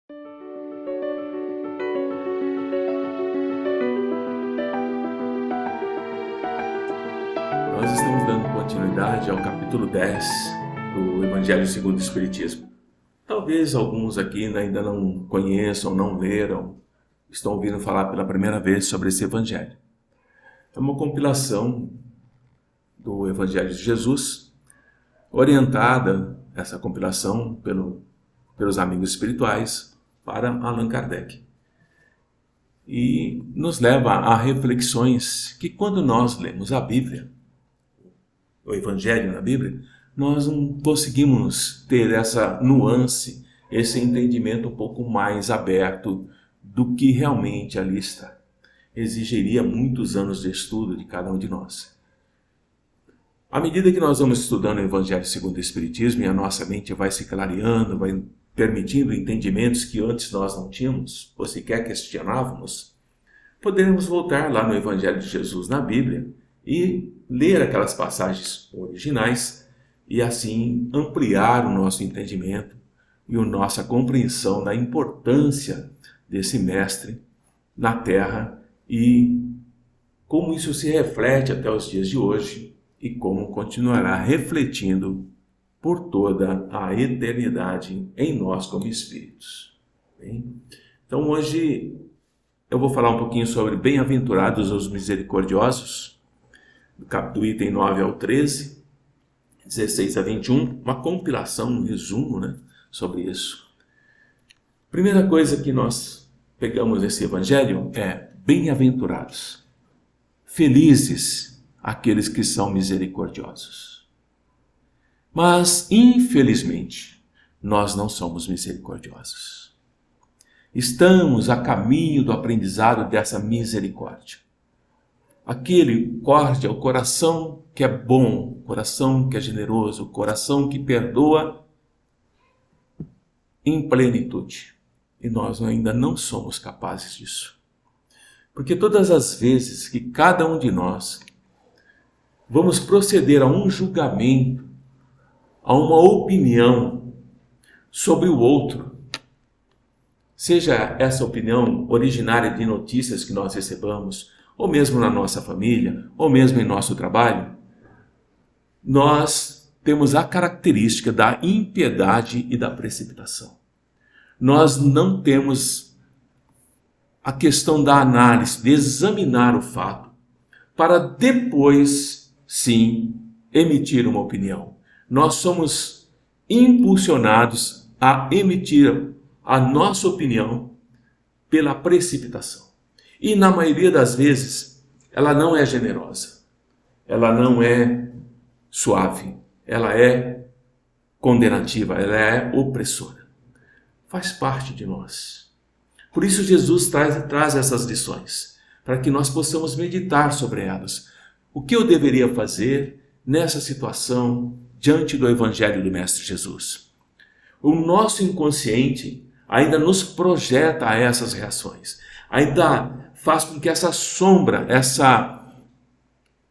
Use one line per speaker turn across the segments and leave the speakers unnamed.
Nós estamos dando continuidade ao capítulo 10 do Evangelho segundo o Espiritismo. Talvez alguns aqui ainda não conheçam, não leram, estão ouvindo falar pela primeira vez sobre esse Evangelho. É uma compilação do Evangelho de Jesus, orientada, essa compilação, pelos amigos espirituais, para Allan Kardec. E nos leva a reflexões que, quando nós lemos a Bíblia, o Evangelho na Bíblia, nós não conseguimos ter essa nuance, esse entendimento um pouco mais aberto do que realmente ali está. Exigiria muitos anos de estudo de cada um de nós. À medida que nós vamos estudando o Evangelho segundo o Espiritismo e a nossa mente vai se clareando, vai permitindo entendimentos que antes nós não tínhamos, ou sequer questionávamos, poderemos voltar lá no Evangelho de Jesus na Bíblia e ler aquelas passagens originais e assim ampliar o nosso entendimento e a nossa compreensão da importância desse mestre na Terra e como isso se reflete até os dias de hoje e como continuará refletindo por toda a eternidade em nós como espíritos. Bem? Então hoje eu vou falar um pouquinho sobre Bem-aventurados os misericordiosos, do item 9 ao 13, 16 a 21, uma compilação, um resumo, sobre isso. Primeira coisa que nós pegamos nesse Evangelho é bem-aventurados, felizes aqueles que são misericordiosos. Mas, infelizmente, nós não somos misericordiosos. Estamos a caminho do aprendizado dessa misericórdia. Aquele corte é o coração que é bom, o coração que é generoso, o coração que perdoa em plenitude. E nós ainda não somos capazes disso. Porque todas as vezes que cada um de nós vamos proceder a um julgamento, a uma opinião sobre o outro, seja essa opinião originária de notícias que nós recebamos, ou mesmo na nossa família, ou mesmo em nosso trabalho, nós temos a característica da impiedade e da precipitação. Nós não temos a questão da análise, de examinar o fato, para depois, sim, emitir uma opinião. Nós somos impulsionados a emitir a nossa opinião pela precipitação. E na maioria das vezes, ela não é generosa, ela não é suave, ela é condenativa, ela é opressora. Faz parte de nós. Por isso Jesus traz essas lições, para que nós possamos meditar sobre elas. O que eu deveria fazer nessa situação diante do Evangelho do Mestre Jesus? O nosso inconsciente ainda nos projeta a essas reações, ainda faz com que essa sombra,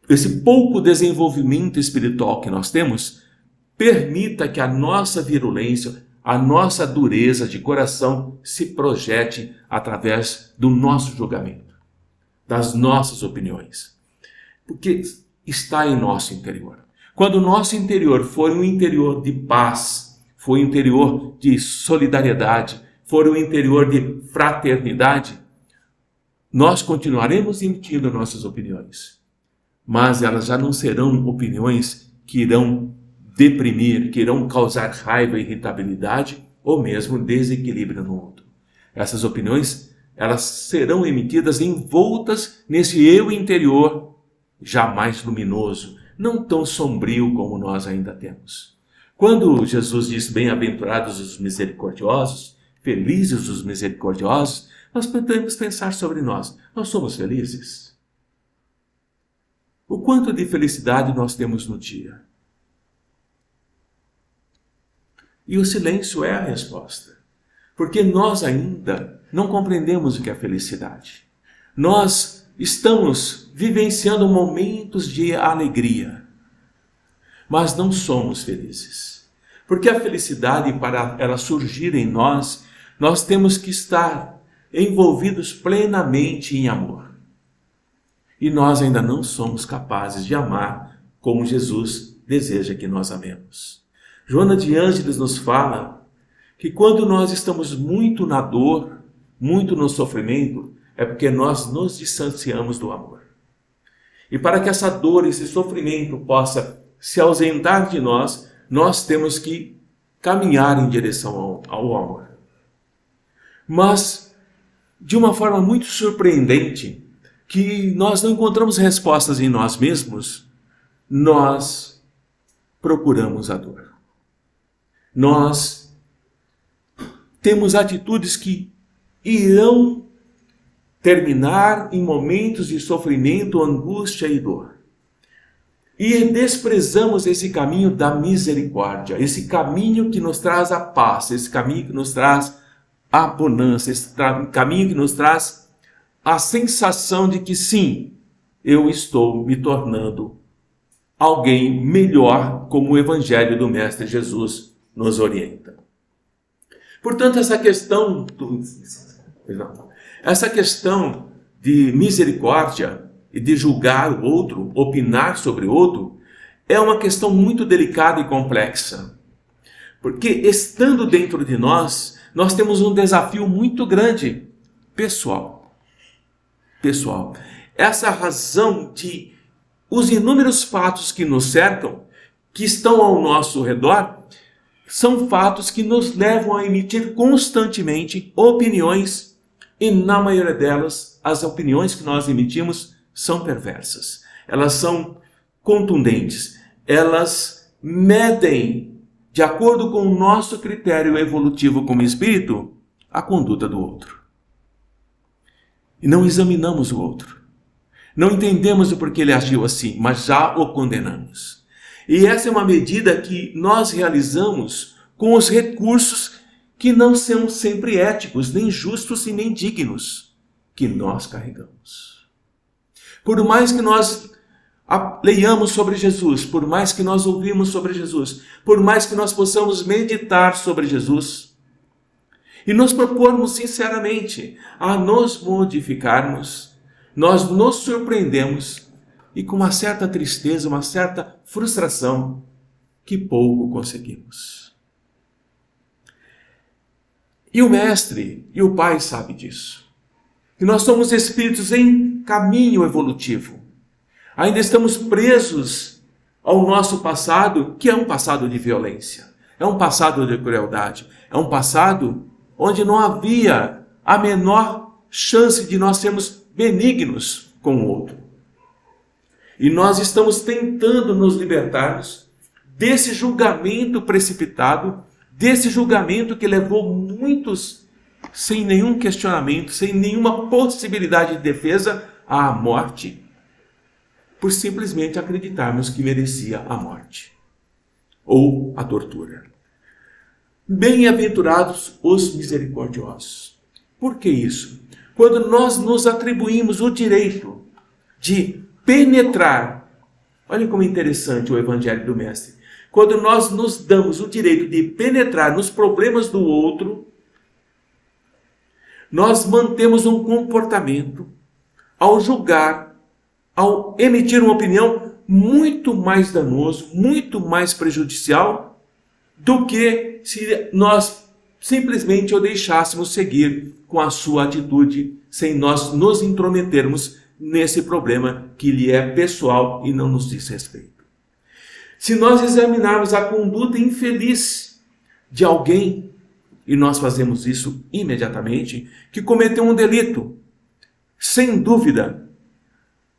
esse pouco desenvolvimento espiritual que nós temos, permita que a nossa virulência, a nossa dureza de coração se projete através do nosso julgamento, das nossas opiniões. Porque está em nosso interior. Quando o nosso interior for um interior de paz, for um interior de solidariedade, for um interior de fraternidade, nós continuaremos emitindo nossas opiniões, mas elas já não serão opiniões que irão deprimir, que irão causar raiva, irritabilidade ou mesmo desequilíbrio no outro. Essas opiniões, elas serão emitidas envoltas nesse eu interior já mais luminoso, não tão sombrio como nós ainda temos. Quando Jesus diz bem-aventurados os misericordiosos, felizes os misericordiosos, nós podemos pensar sobre nós. Nós somos felizes? O quanto de felicidade nós temos no dia? E o silêncio é a resposta. Porque nós ainda não compreendemos o que é felicidade. Nós estamos vivenciando momentos de alegria, mas não somos felizes. Porque a felicidade, para ela surgir em nós, Nós temos que estar envolvidos plenamente em amor. E nós ainda não somos capazes de amar como Jesus deseja que nós amemos. Joana de Ângeles nos fala que quando nós estamos muito na dor, muito no sofrimento, é porque nós nos distanciamos do amor. E para que essa dor, esse sofrimento possa se ausentar de nós, nós temos que caminhar em direção ao amor. Mas, de uma forma muito surpreendente, que nós não encontramos respostas em nós mesmos, nós procuramos a dor. Nós temos atitudes que irão terminar em momentos de sofrimento, angústia e dor. E desprezamos esse caminho da misericórdia, esse caminho que nos traz a paz, esse caminho que nos traz a bonança, esse caminho que nos traz a sensação de que sim, eu estou me tornando alguém melhor, como o Evangelho do Mestre Jesus nos orienta. Portanto, essa questão de misericórdia e de julgar o outro, opinar sobre o outro, é uma questão muito delicada e complexa. Porque estando dentro de nós temos um desafio muito grande, pessoal. Essa razão de os inúmeros fatos que nos cercam, que estão ao nosso redor, são fatos que nos levam a emitir constantemente opiniões, e na maioria delas, as opiniões que nós emitimos são perversas. Elas são contundentes. Elas medem, de acordo com o nosso critério evolutivo como espírito, a conduta do outro. E não examinamos o outro. Não entendemos o porquê ele agiu assim, mas já o condenamos. E essa é uma medida que nós realizamos com os recursos que não são sempre éticos, nem justos e nem dignos, que nós carregamos. Por mais que nós leiamos sobre Jesus, por mais que nós ouvimos sobre Jesus, por mais que nós possamos meditar sobre Jesus, e nos propormos sinceramente a nos modificarmos, nós nos surpreendemos e com uma certa tristeza, uma certa frustração, que pouco conseguimos. E o Mestre e o Pai sabem disso. Que nós somos espíritos em caminho evolutivo. Ainda estamos presos ao nosso passado, que é um passado de violência, é um passado de crueldade, é um passado onde não havia a menor chance de nós sermos benignos com o outro. E nós estamos tentando nos libertarmos desse julgamento precipitado, desse julgamento que levou muitos, sem nenhum questionamento, sem nenhuma possibilidade de defesa, à morte, por simplesmente acreditarmos que merecia a morte ou a tortura. Bem-aventurados os misericordiosos. Por que isso? Quando nós nos atribuímos o direito de penetrar, olha como é interessante o Evangelho do Mestre, quando nós nos damos o direito de penetrar nos problemas do outro, nós mantemos um comportamento, ao julgar, ao emitir uma opinião, muito mais danoso, muito mais prejudicial, do que se nós simplesmente o deixássemos seguir com a sua atitude, sem nós nos intrometermos nesse problema que lhe é pessoal e não nos diz respeito. Se nós examinarmos a conduta infeliz de alguém, e nós fazemos isso imediatamente, que cometeu um delito, sem dúvida,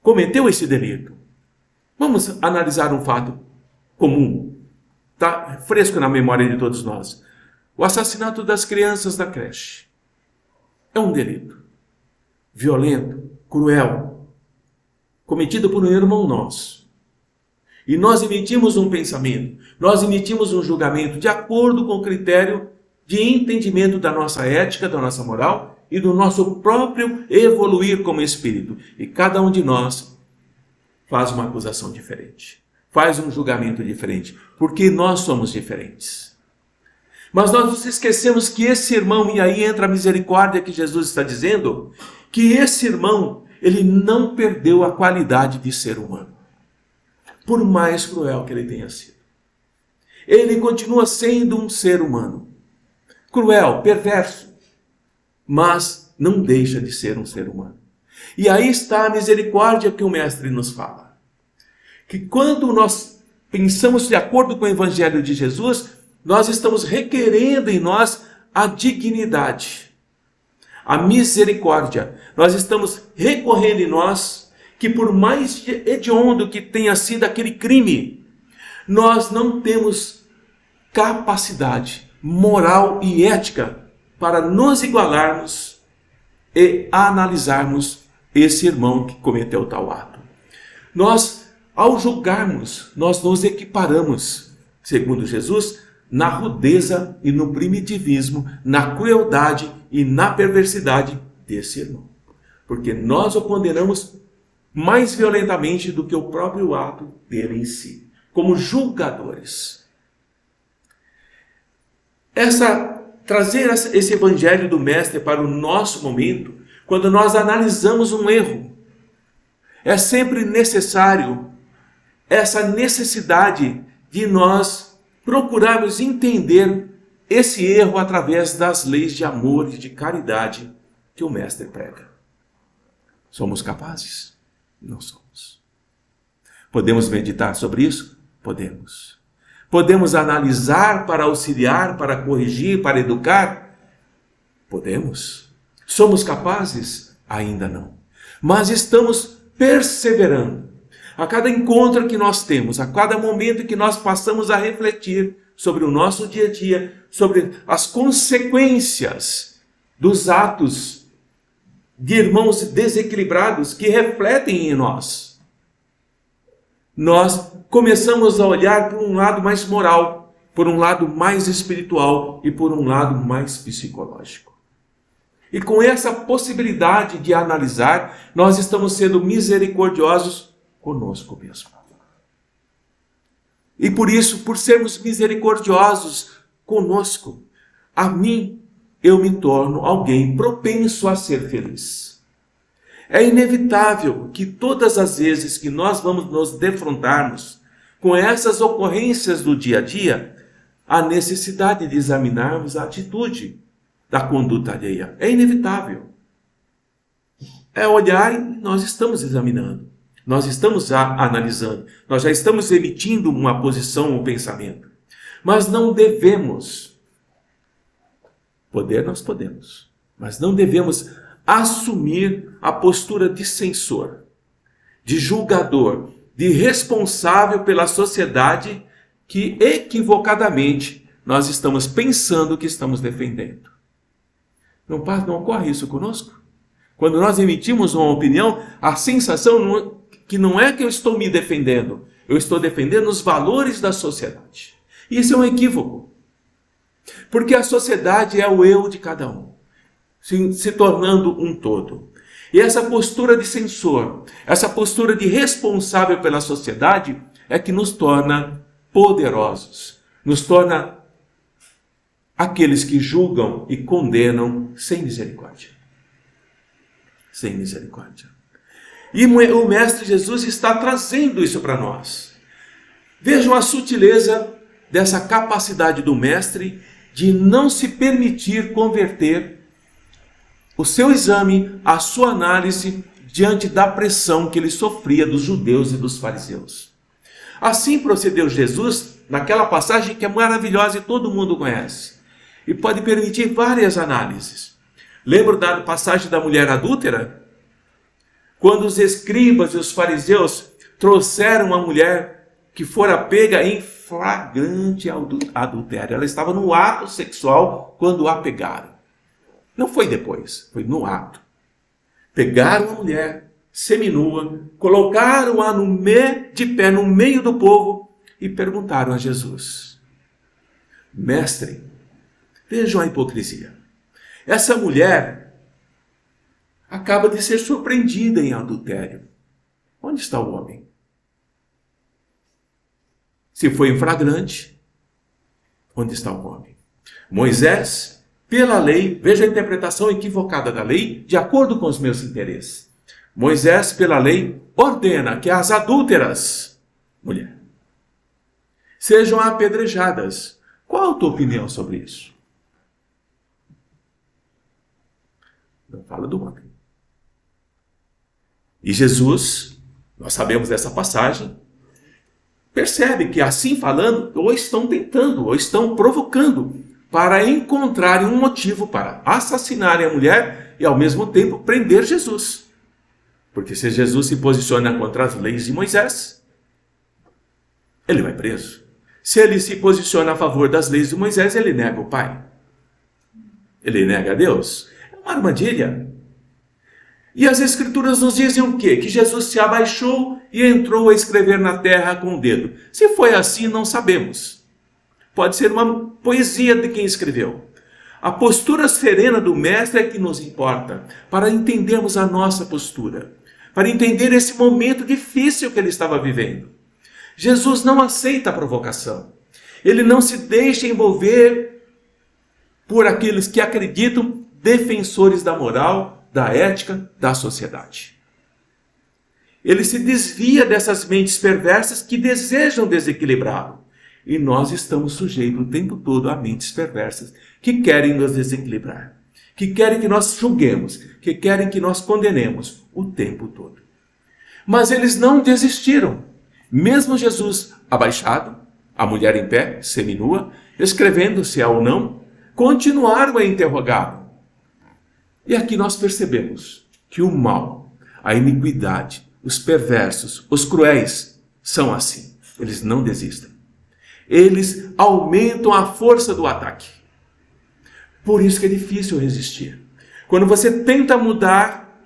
cometeu esse delito. Vamos analisar um fato comum. Está fresco na memória de todos nós. O assassinato das crianças da creche. É um delito. Violento, cruel, cometido por um irmão nosso. E nós emitimos um pensamento, nós emitimos um julgamento de acordo com o critério de entendimento da nossa ética, da nossa moral e do nosso próprio evoluir como espírito. E cada um de nós faz uma acusação diferente. Faz um julgamento diferente, porque nós somos diferentes. Mas nós nos esquecemos que esse irmão, e aí entra a misericórdia que Jesus está dizendo, que esse irmão, ele não perdeu a qualidade de ser humano, por mais cruel que ele tenha sido. Ele continua sendo um ser humano, cruel, perverso, mas não deixa de ser um ser humano. E aí está a misericórdia que o Mestre nos fala. Que quando nós pensamos de acordo com o Evangelho de Jesus, nós estamos requerendo em nós a dignidade, a misericórdia. Nós estamos recorrendo em nós que, por mais hediondo que tenha sido aquele crime, nós não temos capacidade moral e ética para nos igualarmos e analisarmos esse irmão que cometeu tal ato. Nós, ao julgarmos, nós nos equiparamos, segundo Jesus, na rudeza e no primitivismo, na crueldade e na perversidade desse irmão. Porque nós o condenamos mais violentamente do que o próprio ato dele em si, como julgadores. Trazer esse evangelho do Mestre para o nosso momento, quando nós analisamos um erro, é sempre necessário essa necessidade de nós procurarmos entender esse erro através das leis de amor e de caridade que o Mestre prega. Somos capazes? Não somos. Podemos meditar sobre isso? Podemos. Podemos analisar para auxiliar, para corrigir, para educar? Podemos. Somos capazes? Ainda não. Mas estamos perseverando. A cada encontro que nós temos, a cada momento que nós passamos a refletir sobre o nosso dia a dia, sobre as consequências dos atos de irmãos desequilibrados que refletem em nós, nós começamos a olhar por um lado mais moral, por um lado mais espiritual e por um lado mais psicológico. E com essa possibilidade de analisar, nós estamos sendo misericordiosos conosco mesmo. E por isso, por sermos misericordiosos conosco, eu me torno alguém propenso a ser feliz. É inevitável que todas as vezes que nós vamos nos defrontarmos com essas ocorrências do dia a dia, há necessidade de examinarmos a atitude da conduta alheia. É inevitável. É olhar e nós estamos examinando. Nós estamos analisando. Nós já estamos emitindo uma posição ou pensamento. Mas não devemos. Poder nós podemos. Mas não devemos assumir a postura de censor, de julgador, de responsável pela sociedade que equivocadamente nós estamos pensando que estamos defendendo. Não ocorre isso conosco? Quando nós emitimos uma opinião, a sensação que não é que eu estou me defendendo, eu estou defendendo os valores da sociedade. Isso é um equívoco. Porque a sociedade é o eu de cada um, se tornando um todo. E essa postura de censor, essa postura de responsável pela sociedade é que nos torna poderosos, nos torna aqueles que julgam e condenam sem misericórdia. Sem misericórdia. E o Mestre Jesus está trazendo isso para nós. Vejam a sutileza dessa capacidade do Mestre de não se permitir converter o seu exame, a sua análise, diante da pressão que ele sofria dos judeus e dos fariseus. Assim procedeu Jesus naquela passagem que é maravilhosa e todo mundo conhece. E pode permitir várias análises. Lembra da passagem da mulher adúltera? Quando os escribas e os fariseus trouxeram uma mulher que fora pega em flagrante adultério. Ela estava no ato sexual quando a pegaram. Não foi depois, foi no ato. Pegaram a mulher seminua, colocaram-a de pé no meio do povo e perguntaram a Jesus: Mestre, vejam a hipocrisia. Essa mulher acaba de ser surpreendida em adultério. Onde está o homem? Se foi em flagrante, onde está o homem? Moisés, pela lei, veja a interpretação equivocada da lei, de acordo com os meus interesses. Moisés, pela lei, ordena que as adúlteras, mulher, sejam apedrejadas. Qual a tua opinião sobre isso? Não fala do homem. E Jesus, nós sabemos dessa passagem, percebe que assim falando, ou estão tentando, ou estão provocando, para encontrarem um motivo para assassinarem a mulher e ao mesmo tempo prender Jesus. Porque se Jesus se posiciona contra as leis de Moisés, ele vai preso. Se ele se posiciona a favor das leis de Moisés, ele nega o Pai. Ele nega a Deus. É uma armadilha. E as Escrituras nos dizem o quê? Que Jesus se abaixou e entrou a escrever na terra com o dedo. Se foi assim, não sabemos. Pode ser uma poesia de quem escreveu. A postura serena do mestre é que nos importa, para entendermos a nossa postura, para entender esse momento difícil que ele estava vivendo. Jesus não aceita a provocação. Ele não se deixa envolver por aqueles que acreditam defensores da moral, da ética, da sociedade. Ele se desvia dessas mentes perversas que desejam desequilibrá-lo. E nós estamos sujeitos o tempo todo a mentes perversas que querem nos desequilibrar, que querem que nós julguemos, que querem que nós condenemos o tempo todo. Mas eles não desistiram. Mesmo Jesus abaixado, a mulher em pé, seminua, escrevendo se é ou não, continuaram a interrogá-lo. E aqui nós percebemos que o mal, a iniquidade, os perversos, os cruéis são assim. Eles não desistem. Eles aumentam a força do ataque. Por isso que é difícil resistir. Quando você tenta mudar,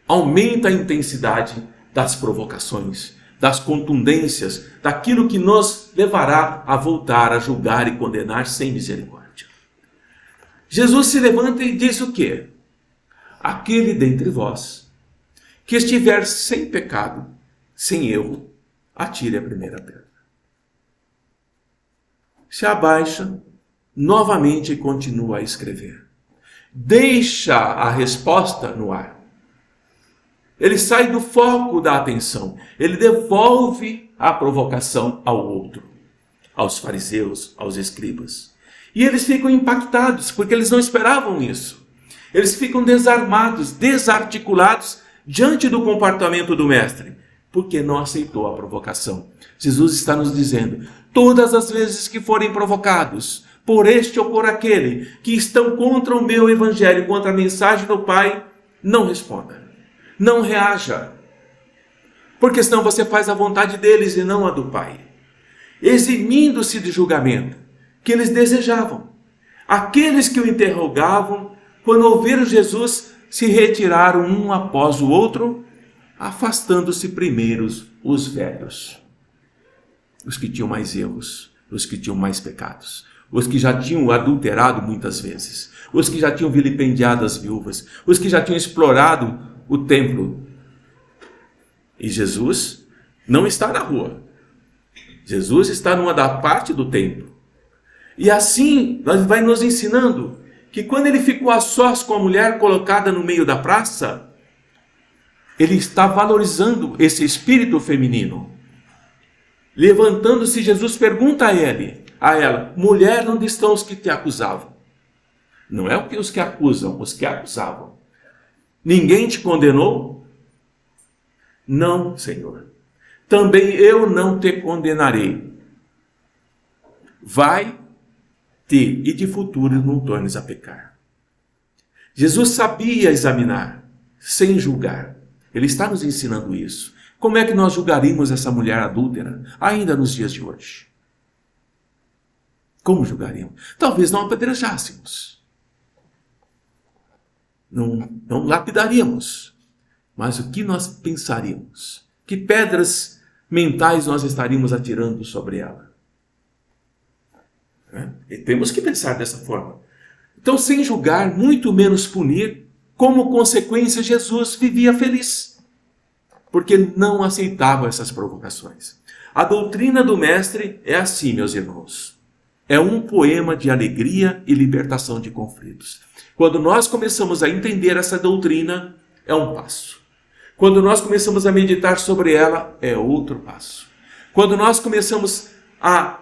aumenta a intensidade das provocações, das contundências, daquilo que nos levará a voltar a julgar e condenar sem misericórdia. Jesus se levanta e diz o quê? Aquele dentre vós que estiver sem pecado, sem erro, atire a primeira pedra. Se abaixa, novamente continua a escrever. Deixa a resposta no ar. Ele sai do foco da atenção. Ele devolve a provocação ao outro, aos fariseus, aos escribas. E eles ficam impactados, porque eles não esperavam isso. Eles ficam desarmados, desarticulados diante do comportamento do mestre, porque não aceitou a provocação. Jesus está nos dizendo, todas as vezes que forem provocados, por este ou por aquele, que estão contra o meu evangelho, contra a mensagem do Pai, não responda. Não reaja, porque senão você faz a vontade deles e não a do Pai, eximindo-se de julgamento que eles desejavam. Aqueles que o interrogavam, quando ouviram Jesus, se retiraram um após o outro, afastando-se primeiros os velhos, os que tinham mais erros, os que tinham mais pecados, os que já tinham adulterado muitas vezes, os que já tinham vilipendiado as viúvas, os que já tinham explorado o templo. E Jesus não está na rua. Jesus está numa da parte do templo. E assim vai nos ensinando que quando ele ficou a sós com a mulher colocada no meio da praça, ele está valorizando esse espírito feminino. Levantando-se, Jesus pergunta a ela, mulher, onde estão os que te acusavam? Não é os que acusam, os que acusavam. Ninguém te condenou? Não, Senhor. Também eu não te condenarei. Vai-te e de futuro não tornes a pecar. Jesus sabia examinar, sem julgar. Ele está nos ensinando isso. Como é que nós julgaríamos essa mulher adúltera, ainda nos dias de hoje? Como julgaríamos? Talvez não apedrejássemos. Não lapidaríamos. Mas o que nós pensaríamos? Que pedras mentais nós estaríamos atirando sobre ela? E temos que pensar dessa forma. Então, sem julgar, muito menos punir, como consequência, Jesus vivia feliz, porque não aceitava essas provocações. A doutrina do mestre é assim, meus irmãos. é um poema de alegria e libertação de conflitos. Quando nós começamos a entender essa doutrina, é um passo. Quando nós começamos a meditar sobre ela, é outro passo. Quando nós começamos a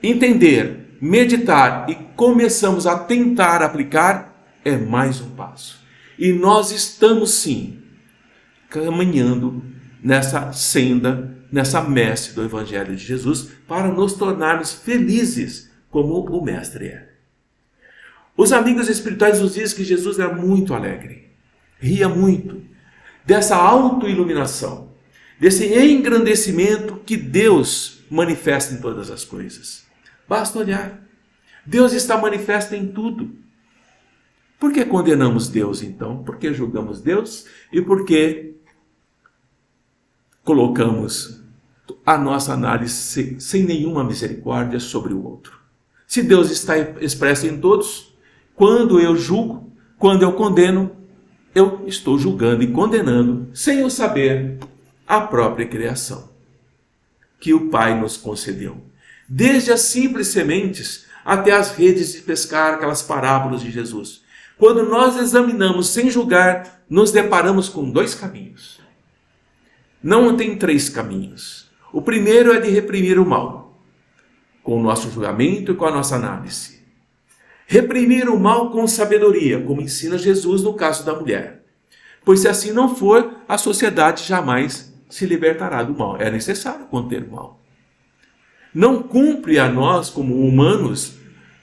entender, meditar e começamos a tentar aplicar, é mais um passo. E nós estamos sim caminhando nessa senda, nessa messe do Evangelho de Jesus, para nos tornarmos felizes como o Mestre é. Os amigos espirituais nos dizem que Jesus era muito alegre, ria muito dessa autoiluminação, desse engrandecimento que Deus manifesta em todas as coisas. Basta olhar. Deus está manifesto em tudo. Por que condenamos Deus, então? Por que julgamos Deus? E por que colocamos a nossa análise sem nenhuma misericórdia sobre o outro? Se Deus está expresso em todos, quando eu julgo, quando eu condeno, eu estou julgando e condenando, sem o saber, a própria criação que o Pai nos concedeu. Desde as simples sementes até as redes de pescar, aquelas parábolas de Jesus. Quando nós examinamos sem julgar, nos deparamos com dois caminhos. Não tem três caminhos. O primeiro é de reprimir o mal, com o nosso julgamento e com a nossa análise. Reprimir o mal com sabedoria, como ensina Jesus no caso da mulher. Pois se assim não for, a sociedade jamais se libertará do mal. É necessário conter o mal. Não cumpre a nós, como humanos,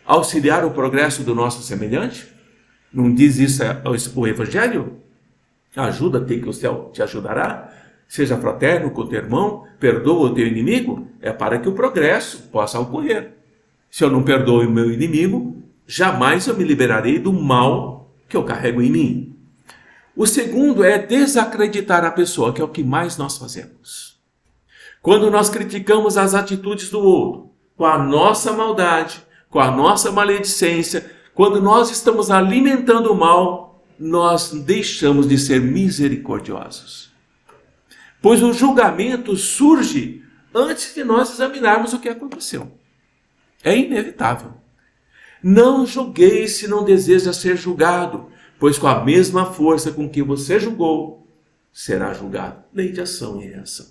auxiliar o progresso do nosso semelhante? Não diz isso o Evangelho? Ajuda-te que o céu te ajudará. Seja fraterno com o teu irmão, perdoa o teu inimigo. É para que o progresso possa ocorrer. Se eu não perdoo o meu inimigo, jamais eu me liberarei do mal que eu carrego em mim. O segundo é desacreditar a pessoa, que é o que mais nós fazemos. Quando nós criticamos as atitudes do outro, com a nossa maldade, com a nossa maledicência, quando nós estamos alimentando o mal, nós deixamos de ser misericordiosos. Pois o julgamento surge antes de nós examinarmos o que aconteceu. É inevitável. Não julgueis se não deseja ser julgado, pois com a mesma força com que você julgou, será julgado. Lei de ação e reação.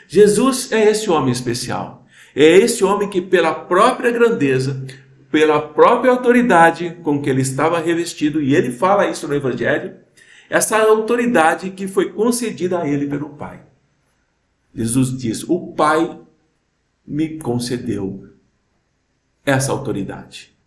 Jesus é esse homem especial. É esse homem que, pela própria grandeza, pela própria autoridade com que ele estava revestido, e ele fala isso no Evangelho, essa autoridade que foi concedida a ele pelo Pai. Jesus diz: o Pai me concedeu essa autoridade.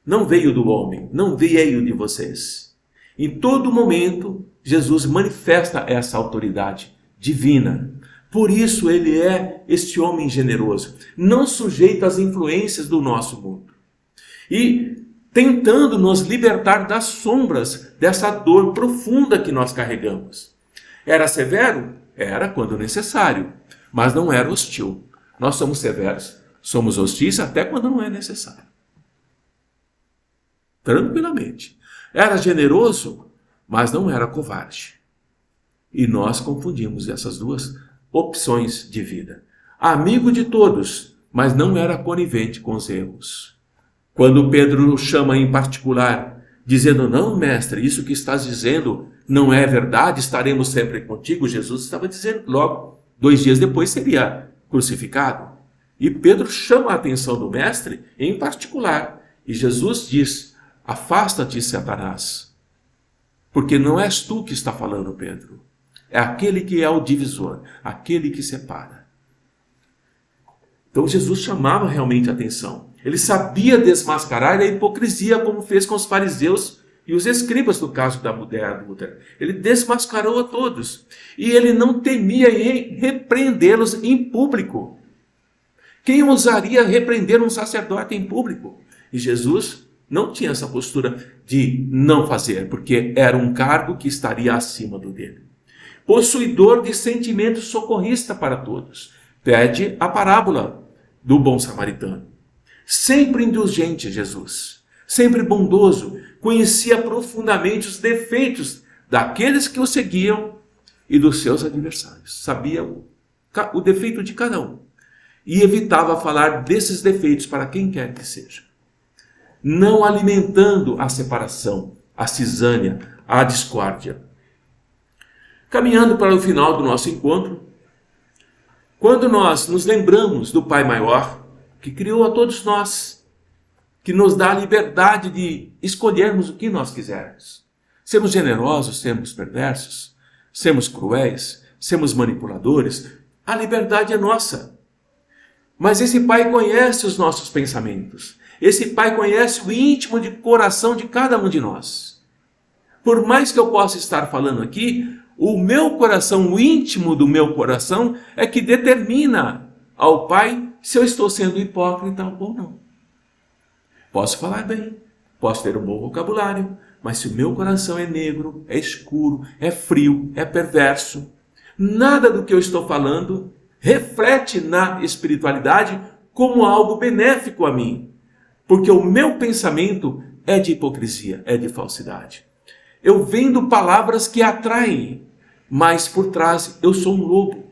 Não veio do homem, não veio de vocês. Em todo momento, Jesus manifesta essa autoridade divina. Por isso ele é este homem generoso, não sujeito às influências do nosso mundo. E tentando nos libertar das sombras dessa dor profunda que nós carregamos. Era severo? Era quando necessário, mas não era hostil. Nós somos severos, somos hostis até quando não é necessário. Tranquilamente. Era generoso, mas não era covarde. E nós confundimos essas duas opções de vida. Amigo de todos, mas não era conivente com os erros. Quando Pedro o chama em particular, dizendo: não, mestre, isso que estás dizendo não é verdade, estaremos sempre contigo, Jesus estava dizendo que logo 2 dias depois seria crucificado. E Pedro chama a atenção do mestre em particular. E Jesus diz: afasta-te, Satanás, porque não és tu que está falando, Pedro. É aquele que é o divisor, aquele que separa. Então Jesus chamava realmente a atenção. Ele sabia desmascarar a hipocrisia, como fez com os fariseus e os escribas no caso da mulher adúltera. Ele desmascarou a todos. E ele não temia repreendê-los em público. Quem ousaria repreender um sacerdote em público? E Jesus não tinha essa postura de não fazer, porque era um cargo que estaria acima do dele. Possuidor de sentimento socorrista para todos. Pede a parábola do bom samaritano. Sempre indulgente, Jesus. Sempre bondoso. Conhecia profundamente os defeitos daqueles que o seguiam e dos seus adversários. Sabia o defeito de cada um. e evitava falar desses defeitos para quem quer que seja, não alimentando a separação, a cisânia, a discórdia. Caminhando para o final do nosso encontro, quando nós nos lembramos do Pai Maior, que criou a todos nós, que nos dá a liberdade de escolhermos o que nós quisermos, sermos generosos, sermos perversos, sermos cruéis, sermos manipuladores, a liberdade é nossa. Mas esse Pai conhece os nossos pensamentos, esse Pai conhece o íntimo de coração de cada um de nós. Por mais que eu possa estar falando aqui, o meu coração, o íntimo do meu coração, é que determina ao Pai se eu estou sendo hipócrita ou não. Posso falar bem, posso ter um bom vocabulário, mas se o meu coração é negro, é escuro, é frio, é perverso, nada do que eu estou falando reflete na espiritualidade como algo benéfico a mim, porque o meu pensamento é de hipocrisia, é de falsidade. Eu vendo palavras que atraem, mas por trás eu sou um lobo.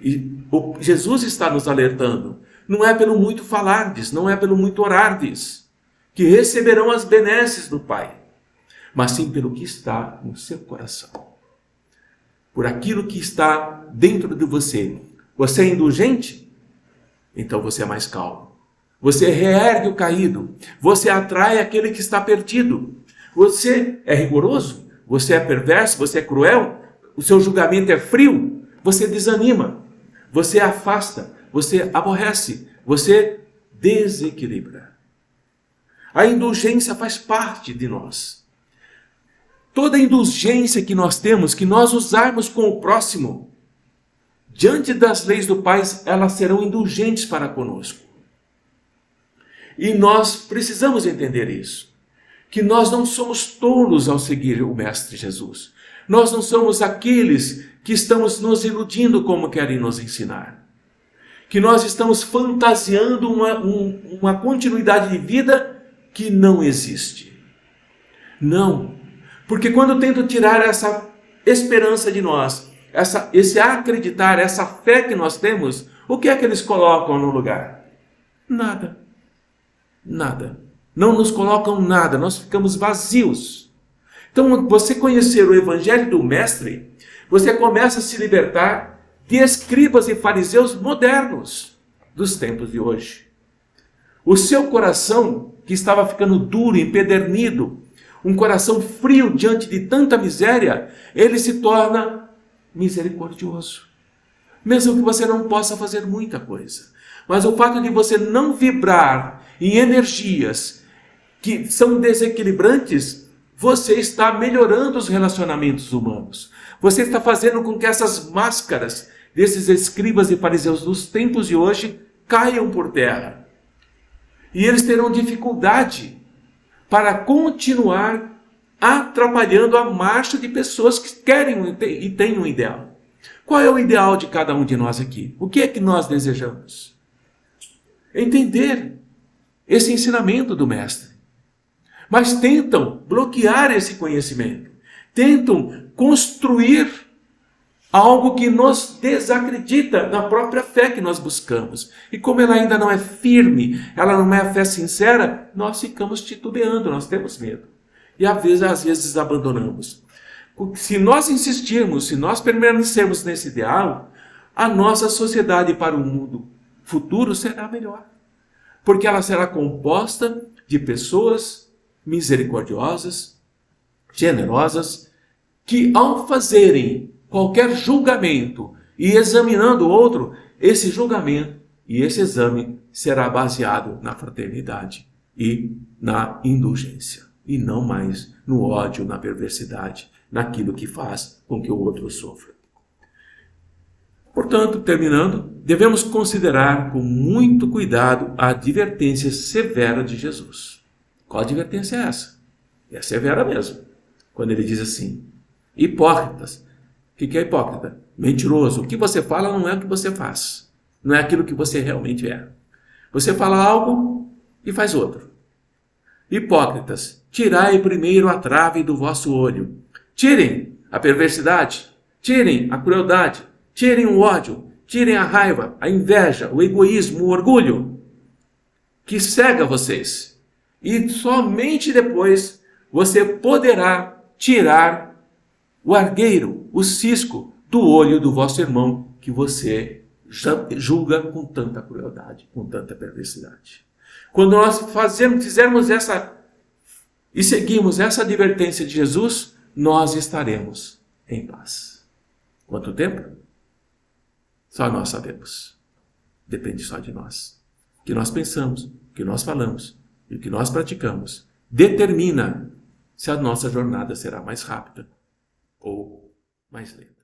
E Jesus está nos alertando. Não é pelo muito falardes, não é pelo muito orardes, que receberão as benesses do Pai, mas sim pelo que está no seu coração. Por aquilo que está dentro de você. Você é indulgente? Então você é mais calmo. Você reergue o caído. Você atrai aquele que está perdido. Você é rigoroso? Você é perverso? Você é cruel? O seu julgamento é frio? Você desanima. Você afasta. Você aborrece. Você desequilibra. A indulgência faz parte de nós. Toda indulgência que nós temos, que nós usarmos com o próximo, diante das leis do Pai, elas serão indulgentes para conosco. E nós precisamos entender isso. Que nós não somos tolos ao seguir o Mestre Jesus. Nós não somos aqueles que estamos nos iludindo como querem nos ensinar. Que nós estamos fantasiando uma continuidade de vida que não existe. Não. Porque quando tento tirar essa esperança de nós, esse acreditar, essa fé que nós temos, o que é que eles colocam no lugar? Nada. Nada. Não nos colocam nada, nós ficamos vazios. Então, você conhecer o Evangelho do Mestre, você começa a se libertar de escribas e fariseus modernos dos tempos de hoje. O seu coração, que estava ficando duro, empedernido, um coração frio diante de tanta miséria, ele se torna misericordioso. Mesmo que você não possa fazer muita coisa. Mas o fato de você não vibrar em energias que são desequilibrantes, você está melhorando os relacionamentos humanos. Você está fazendo com que essas máscaras desses escribas e fariseus dos tempos de hoje caiam por terra. E eles terão dificuldade para continuar atrapalhando a marcha de pessoas que querem e têm um ideal. Qual é o ideal de cada um de nós aqui? O que é que nós desejamos? Entender esse ensinamento do Mestre. Mas tentam bloquear esse conhecimento. Tentam construir algo que nos desacredita na própria fé que nós buscamos. E como ela ainda não é firme, ela não é a fé sincera, nós ficamos titubeando, nós temos medo. E às vezes abandonamos. Se nós insistirmos, se nós permanecermos nesse ideal, a nossa sociedade para o mundo futuro será melhor. Porque ela será composta de pessoas misericordiosas, generosas, que ao fazerem qualquer julgamento e examinando o outro, esse julgamento e esse exame será baseado na fraternidade e na indulgência, e não mais no ódio, na perversidade, naquilo que faz com que o outro sofra. Portanto, terminando, devemos considerar com muito cuidado a advertência severa de Jesus. Qual advertência é essa? É severa mesmo. Quando ele diz assim, hipócritas. O que é hipócrita? Mentiroso. O que você fala não é o que você faz. Não é aquilo que você realmente é. Você fala algo e faz outro. Hipócritas, tirai primeiro a trave do vosso olho. Tirem a perversidade, tirem a crueldade, tirem o ódio tirem a raiva, a inveja, o egoísmo, o orgulho que cega vocês. E somente depois você poderá tirar o argueiro, o cisco do olho do vosso irmão que você julga com tanta crueldade, com tanta perversidade. Quando nós fizermos essa e seguimos essa advertência de Jesus, nós estaremos em paz. Quanto tempo? Só nós sabemos. Depende só de nós. O que nós pensamos, o que nós falamos e o que nós praticamos determina se a nossa jornada será mais rápida ou mais lenta.